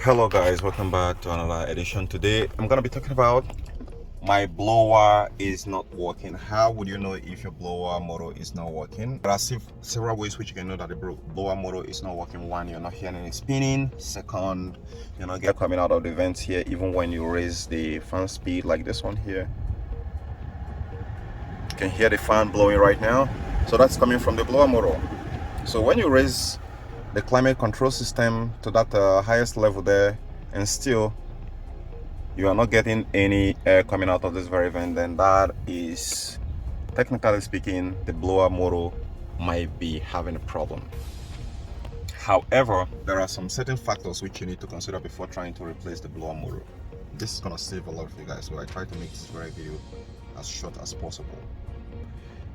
Hello guys, welcome back to another edition. Today I'm gonna be talking about my blower is not working. How would you know if your blower motor is not working? There are several ways which you can know that the blower motor is not working. One, you're not hearing any spinning. Second, you're not getting coming out of the vents here even when you raise the fan speed like this one here. You can hear the fan blowing right now, so that's coming from the blower motor. So when you raise the climate control system to that highest level there, and still you are not getting any air coming out of this very vent, then that is, technically speaking, the blower motor might be having a problem. However, there are some certain factors which you need to consider before trying to replace the blower motor. This is going to save a lot of you guys, so I try to make this very video as short as possible.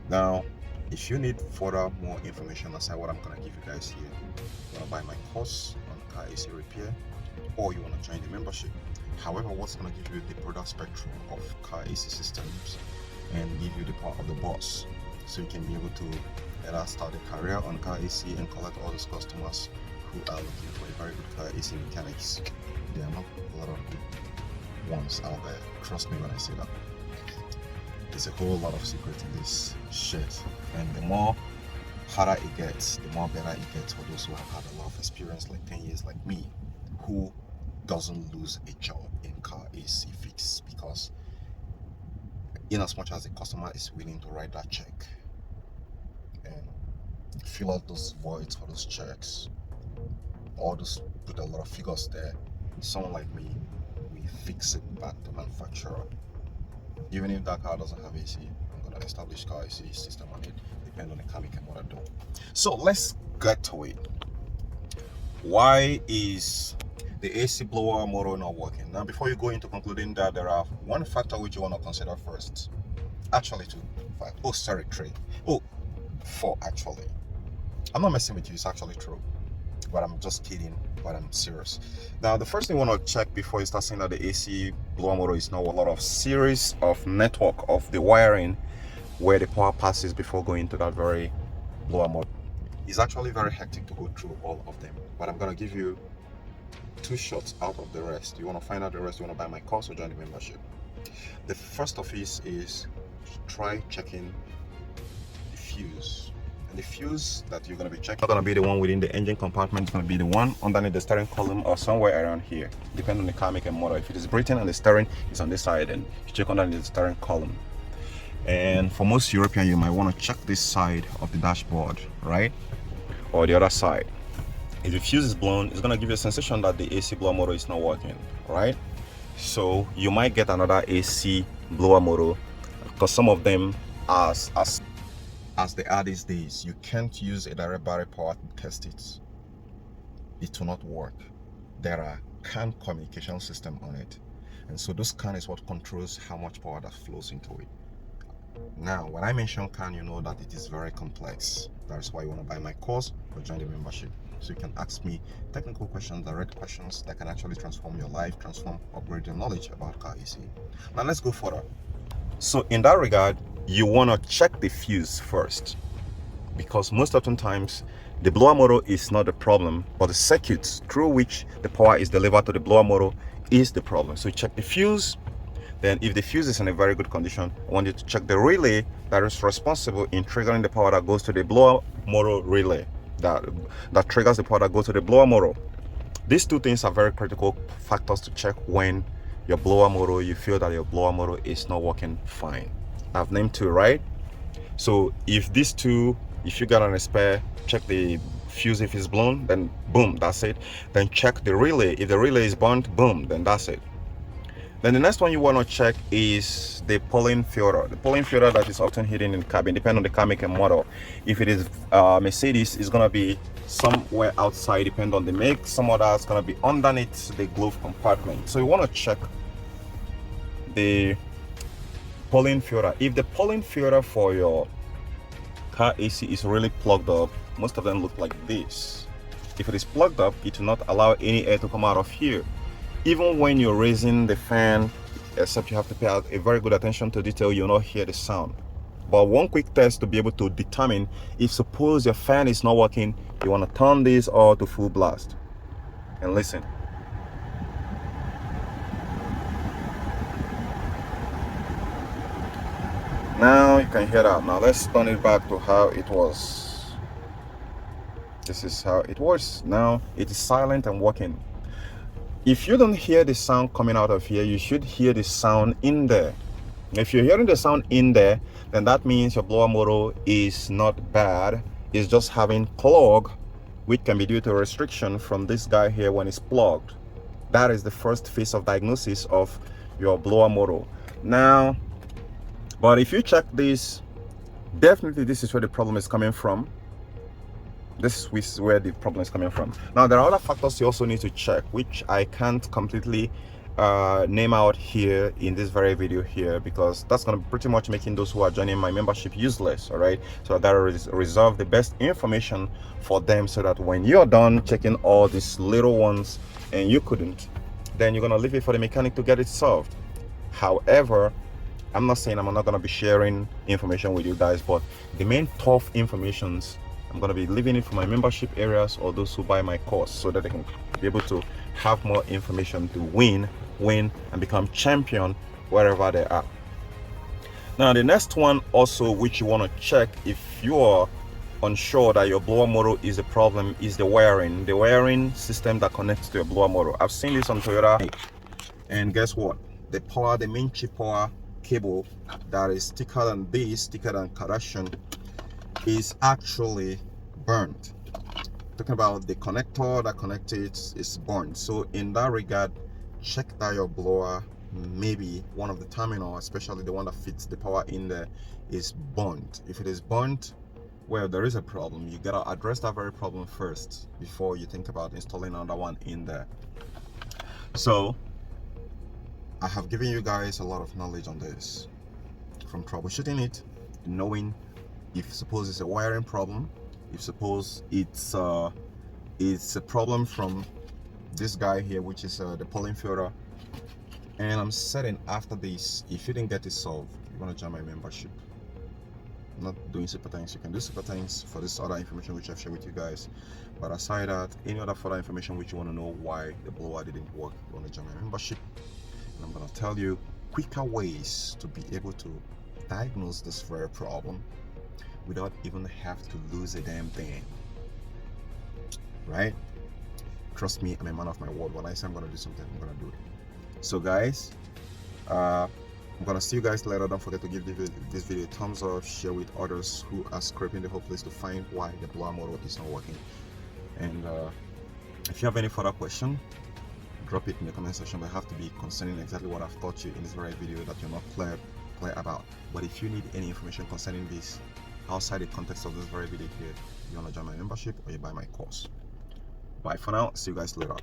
Now, if you need further more information aside what I'm going to give you guys here, you want to buy my course on car AC repair, or you want to join the membership. However, what's going to give you the product spectrum of car AC systems and give you the power of the boss, so you can be able to either start a career on car AC and collect all those customers who are looking for a very good car AC mechanics. There are not a lot of good ones out there, trust me when I say that. There's a whole lot of secret in this shit, and the more harder it gets, the more better it gets for those who have had a lot of experience, like 10 years like me, who doesn't lose a job in car AC fix, because in as much as the customer is willing to write that check and fill out those voids for those checks, or just put a lot of figures there, someone like me, we fix it back to manufacturer. Even if that car doesn't have AC, I'm going to establish car AC system on it, depending on the car maker and what I do. So let's get to it. Why is the AC blower motor not working? Now, before you go into concluding that, there are one factor which you want to consider first. Actually, two. Oh, sorry, three. Oh, four actually. I'm not messing with you, it's actually true. But I'm just kidding, but I'm serious. Now, the first thing you want to check before you start saying that the AC blower motor is not a lot of series of network of the wiring where the power passes before going to that very blower motor. It's actually very hectic to go through all of them, but I'm going to give you two shots out of the rest. You want to find out the rest, you want to buy my course or join the membership. The first of these is try checking the fuse. And the fuse that you're going to be checking is not going to be the one within the engine compartment. It's going to be the one underneath the steering column or somewhere around here, depending on the car maker and model. If it is Britain and the steering is on this side, then you check underneath the steering column. And for most European, you might want to check this side of the dashboard, right? Or the other side. If the fuse is blown, it's going to give you a sensation that the AC blower motor is not working, right? So you might get another AC blower motor, because some of them as they are these days, you can't use a direct battery power to test it. It will not work. There are CAN communication system on it, and so this CAN is what controls how much power that flows into it. Now, when I mention CAN, you know that it is very complex. That's why you want to buy my course or join the membership, so you can ask me technical questions, direct questions that can actually transform your life, upgrade your knowledge about car AC. Now let's go further. So in that regard, you want to check the fuse first, because most often times the blower motor is not the problem, but the circuits through which the power is delivered to the blower motor is the problem. So you check the fuse. Then if the fuse is in a very good condition, I want you to check the relay that is responsible in triggering the power that goes to the blower motor relay, that triggers the power that goes to the blower motor. These two things are very critical factors to check when your blower motor, you feel that your blower motor is not working fine. I've named two, right? So if these two, if you got an spare, check the fuse. If it's blown, then boom, that's it. Then check the relay. If the relay is burnt, boom, then that's it. Then the next one you want to check is the pulling filter. The pulling filter that is often hidden in the cabin, depending on the car maker model. If it is Mercedes, it's going to be somewhere outside, depending on the make. Some others going to be underneath the glove compartment. So you want to check the pulling filter. If the pulling filter for your car AC is really plugged up, most of them look like this. If it is plugged up, it will not allow any air to come out of here. Even when you're raising the fan, except you have to pay a very good attention to detail, you'll not hear the sound. But one quick test to be able to determine if suppose your fan is not working, you want to turn this all to full blast and listen. Now you can hear that. Now let's turn it back to how it was. This is how it was. Now it is silent and working. If you don't hear the sound coming out of here, you should hear the sound in there. If you're hearing the sound in there, then that means your blower motor is not bad. It's just having clog, which can be due to a restriction from this guy here when it's plugged. That is the first phase of diagnosis of your blower motor. Now, but if you check this, definitely this is where the problem is coming from. This is where the problem is coming from. Now, there are other factors you also need to check, which I can't completely name out here in this very video here, because that's going to be pretty much making those who are joining my membership useless. All right, so I gotta reserve the best information for them, so that when you're done checking all these little ones and you couldn't, then you're gonna leave it for the mechanic to get it solved. However, I'm not saying I'm not going to be sharing information with you guys, but the main tough informations I'm going to be leaving it for my membership areas or those who buy my course, so that they can be able to have more information to win and become champion wherever they are. Now, the next one also, which you want to check if you are unsure that your blower motor is a problem, is the wiring system that connects to your blower motor. I've seen this on Toyota, and guess what? The main chip power cable that is thicker than Kardashian is actually burnt. Talking about the connector that connects it is burnt. So in that regard, check that your blower, maybe one of the terminal, especially the one that fits the power in there, is burnt. If it is burnt, well, there is a problem. You gotta address that very problem first before you think about installing another one in there. So I have given you guys a lot of knowledge on this, from troubleshooting it, knowing if suppose it's a wiring problem, if suppose it's a problem from this guy here, which is the polling filter. And I'm certain after this, if you didn't get it solved, you're gonna join my membership. I'm not doing super thanks. You can do super thanks for this other information which I've shared with you guys, but aside that, any other further information which you want to know why the blower didn't work, you want to join my membership. And I'm going to tell you quicker ways to be able to diagnose this very problem without even have to lose a damn thing. Right? Trust me, I'm a man of my word. When I say I'm going to do something, I'm going to do it. So guys, I'm going to see you guys later. Don't forget to give this video a thumbs up, share with others who are scraping the whole place to find why the blower motor is not working. And if you have any further question, drop it in the comment section, but have to be concerning exactly what I've taught you in this very video that you're not clear about. But if you need any information concerning this outside the context of this very video here, you want to join my membership or you buy my course. Bye for now. See you guys later.